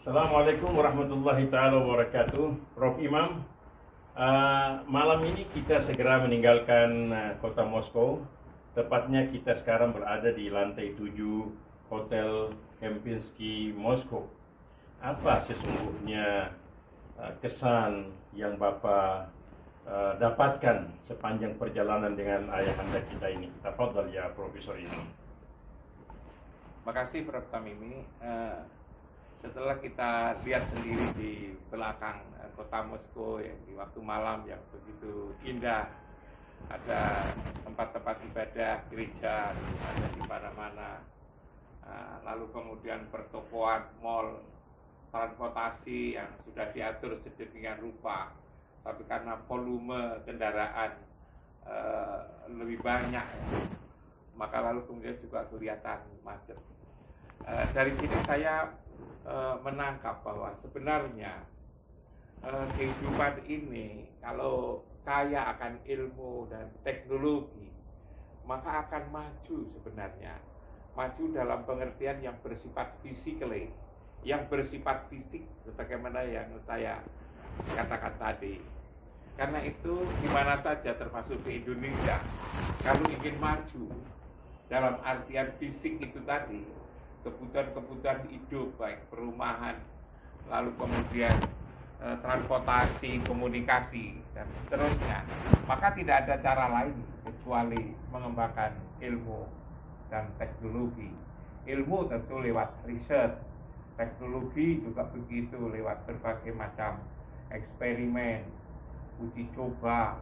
Assalamualaikum warahmatullahi taala wabarakatuh. Prof Imam, malam ini kita segera meninggalkan kota Moskow. Tepatnya kita sekarang berada di lantai 7 Hotel Kempinski Moskow. Apa sesungguhnya kesan yang Bapak dapatkan sepanjang perjalanan dengan ayahanda kita ini? Tafadhal ya Profesor Imam. Makasih Prof Tamimi. Setelah kita lihat sendiri di belakang kota Moskow yang di waktu malam yang begitu indah, ada tempat-tempat ibadah, gereja ada di mana-mana, lalu kemudian pertokoan, mal, transportasi yang sudah diatur sedemikian rupa, tapi karena volume kendaraan lebih banyak, maka lalu kemudian juga kelihatan macet. Dari sini saya menangkap bahwa sebenarnya kehidupan ini kalau kaya akan ilmu dan teknologi, maka akan maju sebenarnya. Maju dalam pengertian yang bersifat physically, yang bersifat fisik sebagaimana yang saya katakan tadi. Karena itu di mana saja termasuk di Indonesia, kalau ingin maju dalam artian fisik itu tadi, kebutuhan-kebutuhan hidup, baik perumahan, lalu kemudian transportasi, komunikasi, dan seterusnya, maka tidak ada cara lain kecuali mengembangkan ilmu dan teknologi. Ilmu tentu lewat riset, teknologi juga begitu lewat berbagai macam eksperimen, uji coba,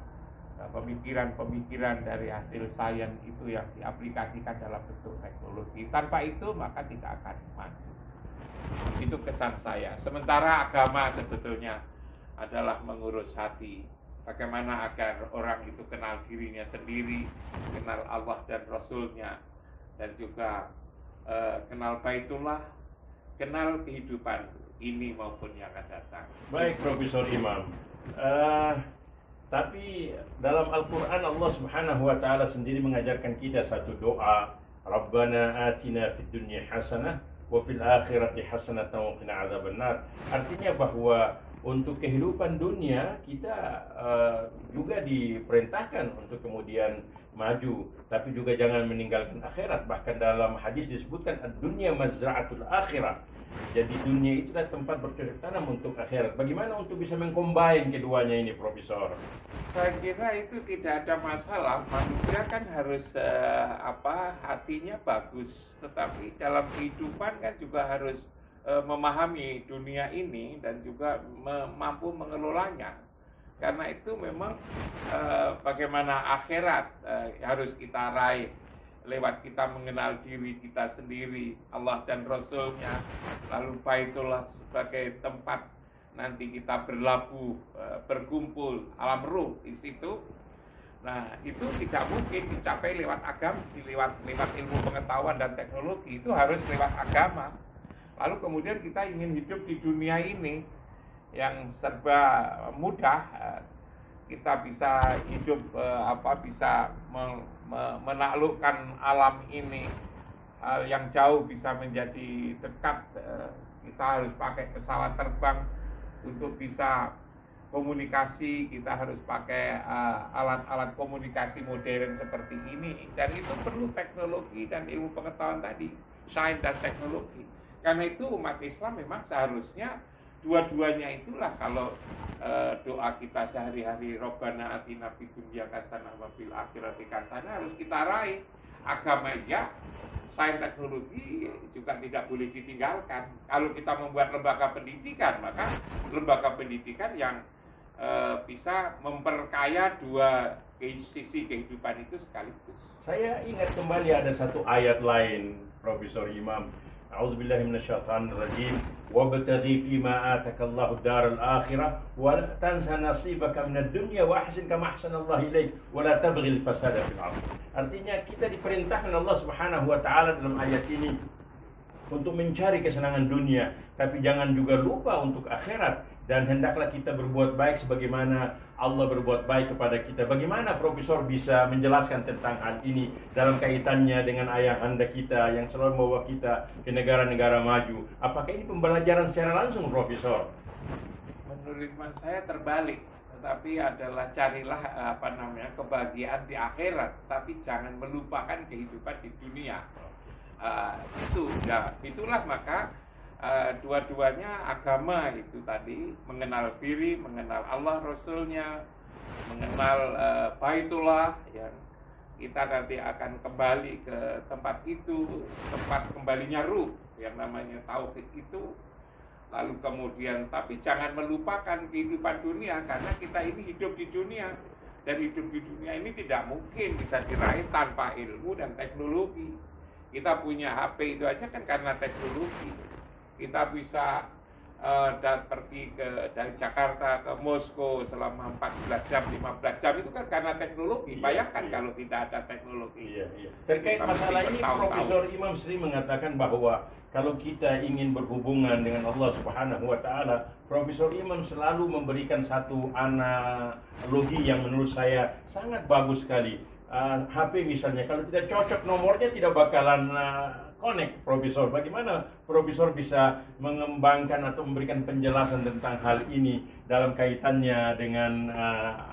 pemikiran-pemikiran dari hasil sains itu yang diaplikasikan dalam bentuk teknologi. Tanpa itu maka tidak akan maju. Itu kesan saya. Sementara agama sebetulnya adalah mengurus hati. Bagaimana agar orang itu kenal dirinya sendiri, kenal Allah dan Rasulnya, dan juga kenal Baitullah, kenal kehidupan ini maupun yang akan datang. Baik Profesor Imam. Tapi dalam Al-Quran Allah Subhanahu wa ta'ala sendiri mengajarkan kita satu doa, Rabbana atina fid dunya hasanah wa fil akhirati hasanatan wa qina adzabannar. Artinya bahwa untuk kehidupan dunia kita juga diperintahkan untuk kemudian maju, tapi juga jangan meninggalkan akhirat. Bahkan dalam hadis disebutkan ad-dunya mazra'atul akhirah. Jadi dunia itu adalah tempat bercocok tanam untuk akhirat. Bagaimana untuk bisa mengcombine keduanya ini, Profesor? Saya kira itu tidak ada masalah. Manusia kan harus hatinya bagus, tetapi dalam kehidupan kan juga harus memahami dunia ini dan juga mampu mengelolanya. Karena itu memang bagaimana akhirat harus kita raih lewat kita mengenal diri kita sendiri, Allah dan Rasulnya, lalu Baitullah sebagai tempat nanti kita berlabuh, berkumpul alam ruh di situ. Nah, itu tidak mungkin dicapai lewat agama, lewat ilmu pengetahuan dan teknologi. Itu harus lewat agama. Lalu kemudian kita ingin hidup di dunia ini yang serba mudah, kita bisa hidup bisa menaklukkan alam ini, hal yang jauh bisa menjadi dekat. Kita harus pakai pesawat terbang untuk bisa komunikasi, kita harus pakai alat-alat komunikasi modern seperti ini, dan itu perlu teknologi dan ilmu pengetahuan tadi, sains dan teknologi. Karena itu umat Islam memang seharusnya dua-duanya itulah. Kalau doa kita sehari-hari Rabbana atina fid dunya hasanah wa fil akhirati hasanah harus kita raih. Agama ya, sains teknologi juga tidak boleh ditinggalkan. Kalau kita membuat lembaga pendidikan, maka lembaga pendidikan yang bisa memperkaya dua sisi kehidupan itu sekaligus. Saya ingat kembali ada satu ayat lain, Profesor Imam. A'udzubillahi minasyaitonir rajim. Wabtaghi fima atakallahu daral akhirah wa la tansa nasibaka minad dunya wa ahsin kama ahsanallahu ilaik wa la tabghil fasada fil ardh. Artinya kita diperintahkan Allah Subhanahu wa taala dalam ayat ini untuk mencari kesenangan dunia, tapi jangan juga lupa untuk akhirat. Dan hendaklah kita berbuat baik sebagaimana Allah berbuat baik kepada kita. Bagaimana Profesor bisa menjelaskan tentang hal ini dalam kaitannya dengan ayahanda kita yang selalu membawa kita ke negara-negara maju? Apakah ini pembelajaran secara langsung, Profesor? Menurut saya terbalik, tetapi adalah carilah kebahagiaan di akhirat, tapi jangan melupakan kehidupan di dunia. Itulah maka dua-duanya agama itu tadi, mengenal diri, mengenal Allah Rasulnya, mengenal Baitullah, yang kita nanti akan kembali ke tempat itu, tempat kembalinya ruh yang namanya tauhid itu. Lalu kemudian, tapi jangan melupakan kehidupan dunia, karena kita ini hidup di dunia, dan hidup di dunia ini tidak mungkin bisa diraih tanpa ilmu dan teknologi. Kita punya HP itu aja kan karena teknologi. Kita bisa pergi dari Jakarta ke Moskow selama 14 jam, 15 jam, itu kan karena teknologi. Bayangkan kalau tidak ada teknologi. Terkait masalah ini, Profesor Imam sering mengatakan bahwa kalau kita ingin berhubungan dengan Allah Subhanahu wa Ta'ala, Profesor Imam selalu memberikan satu analogi yang menurut saya sangat bagus sekali. HP misalnya, kalau tidak cocok nomornya tidak bakalan connect, Profesor. Bagaimana Profesor bisa mengembangkan atau memberikan penjelasan tentang hal ini dalam kaitannya dengan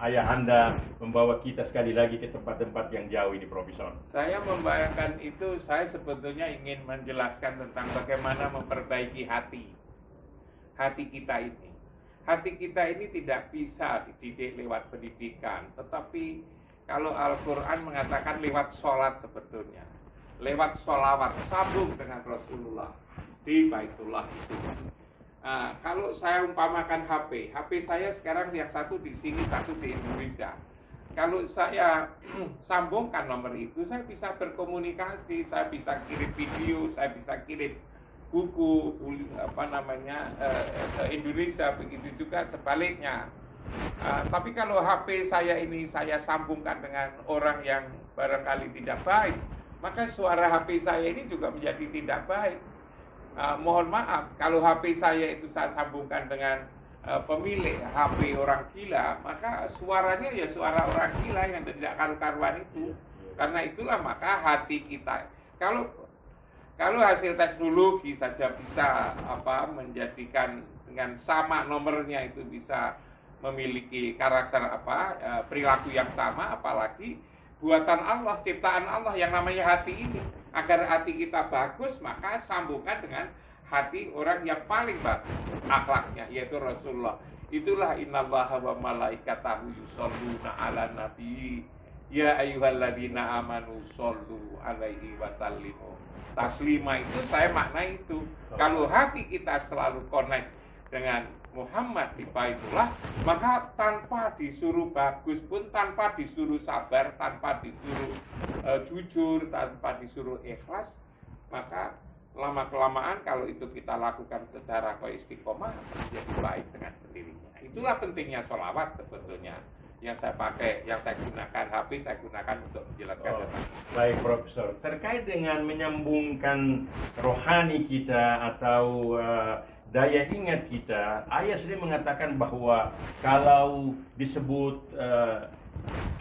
ayahanda membawa kita sekali lagi ke tempat-tempat yang jauh ini, Profesor? Saya membayangkan itu, saya sebetulnya ingin menjelaskan tentang bagaimana memperbaiki hati kita ini. Hati kita ini tidak bisa dididik lewat pendidikan, tetapi kalau Al-Quran mengatakan lewat sholat sebetulnya, lewat sholawat, sambung dengan Rasulullah di Baitullah itu. Kalau saya umpamakan HP saya sekarang yang satu di sini, satu di Indonesia. Kalau saya sambungkan nomor itu, saya bisa berkomunikasi, saya bisa kirim video, saya bisa kirim buku, ke Indonesia, begitu juga sebaliknya. Tapi kalau HP saya ini saya sambungkan dengan orang yang barangkali tidak baik, maka suara HP saya ini juga menjadi tidak baik. Mohon maaf, kalau HP saya itu saya sambungkan dengan pemilik HP orang gila, maka suaranya ya suara orang gila yang tidak karu-karuan itu. Karena itulah maka hati kita, kalau hasil teknologi saja bisa menjadikan dengan sama nomornya itu bisa memiliki karakter perilaku yang sama, apalagi buatan Allah, ciptaan Allah yang namanya hati ini. Agar hati kita bagus, maka sambungkan dengan hati orang yang paling bagus akhlaknya, yaitu Rasulullah. Itulah innallaha wa malaikatahu yusholluna ala nabi ya ayyuhalladzina amanu shollu alaihi wasallimu taslima. Itu saya makna itu. Kalau hati kita selalu connect dengan Muhammad di Baitullah, maka tanpa disuruh bagus pun, tanpa disuruh sabar, tanpa disuruh jujur, tanpa disuruh ikhlas, maka lama-kelamaan kalau itu kita lakukan secara istiqomah, menjadi baik dengan sendirinya. Itulah pentingnya sholawat sebetulnya. Yang saya pakai, yang saya gunakan, HP saya gunakan untuk menjelaskan. Baik, Profesor. Terkait dengan menyambungkan rohani kita atau daya ingat kita, ayah sendiri mengatakan bahwa kalau disebut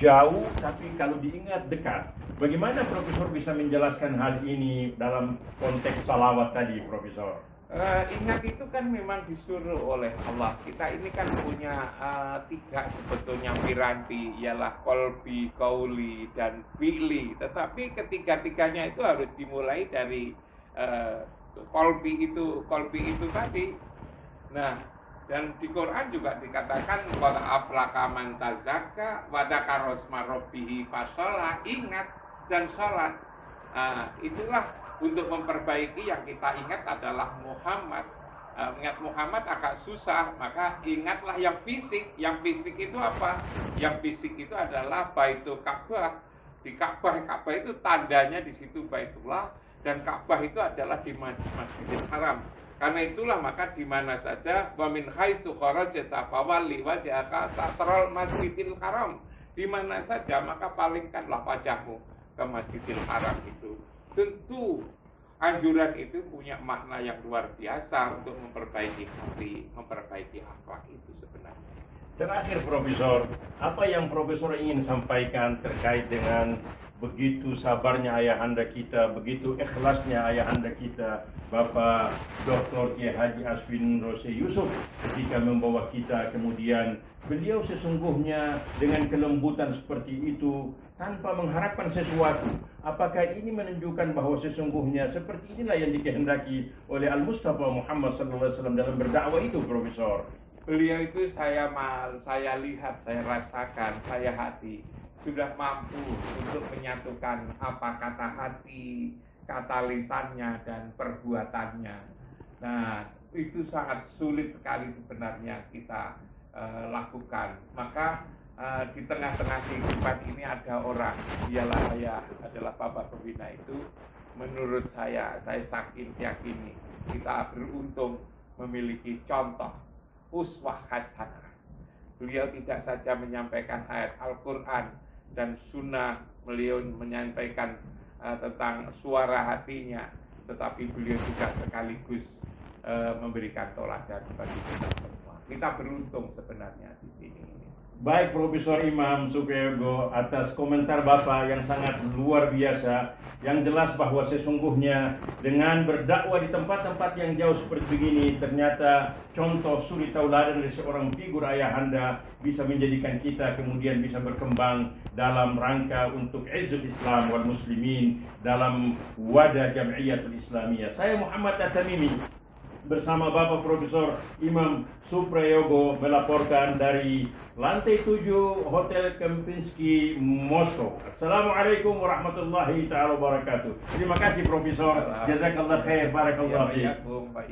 jauh, tapi kalau diingat dekat. Bagaimana Profesor bisa menjelaskan hal ini dalam konteks salawat tadi, Profesor? Ingat itu kan memang disuruh oleh Allah. Kita ini kan punya 3 sebetulnya piranti, ialah kolbi, kauli, dan fi'li. Tetapi ketiga-tiganya itu harus dimulai dari kolbi itu tadi. Nah, dan di Quran juga dikatakan qad aflaha man tazakka wa dzakara rasma rabbih fasholla, ingat dan sholat. Itulah untuk memperbaiki yang kita ingat adalah Muhammad. Ingat Muhammad agak susah, maka ingatlah yang fisik. Yang fisik itu apa? Yang fisik itu adalah Baitul Ka'bah. Di Ka'bah itu tandanya di situ Baitullah, dan Ka'bah itu adalah di Masjidil Haram. Karena itulah maka di mana saja wa min haitsu kharajta fawalli wajhaka satral Masjidil Haram. Di mana saja maka palingkanlah wajahmu ke Masjidil Haram itu. Tentu anjuran itu punya makna yang luar biasa untuk memperbaiki hati, memperbaiki akhlak itu sebenarnya. Terakhir Profesor, apa yang Profesor ingin sampaikan terkait dengan begitu sabarnya ayahanda kita, begitu ikhlasnya ayahanda kita, Bapak Dr. Kiai Haji Aswin Rose Yusuf ketika membawa kita, kemudian beliau sesungguhnya dengan kelembutan seperti itu tanpa mengharapkan sesuatu. Apakah ini menunjukkan bahwa sesungguhnya seperti inilah yang dikehendaki oleh Al-Mustafa Muhammad SAW dalam berdakwah itu, Profesor? Beliau itu saya lihat, saya rasakan, saya hati sudah mampu untuk menyatukan apa kata hati, kata lisannya dan perbuatannya. Nah, itu sangat sulit sekali sebenarnya kita lakukan. Maka di tengah-tengah kehidupan ini ada orang, dialah saya adalah Bapak Pembina itu. Menurut saya saking yakini kita beruntung memiliki contoh uswah hasanah. Beliau tidak saja menyampaikan ayat Al-Quran dan sunnah, beliau menyampaikan tentang suara hatinya, tetapi beliau juga sekaligus memberikan teladan bagi kita semua. Kita beruntung sebenarnya di sini. Baik Profesor Imam Supriyogo, atas komentar Bapak yang sangat luar biasa, yang jelas bahwa sesungguhnya dengan berdakwah di tempat-tempat yang jauh seperti begini, ternyata contoh suri tauladan dari seorang figur ayahanda bisa menjadikan kita kemudian bisa berkembang dalam rangka untuk izzul Islam wal muslimin dalam wadah Jam'iyatul Islamiyah. Saya Muhammad At-Tamimi bersama Bapak Profesor Imam Supriyogo melaporkan dari lantai 7 Hotel Kempinski, Moskow. Assalamualaikum warahmatullahi taala wabarakatuh. Terima kasih Profesor. Jazakallah khair. Barakallahu fiik.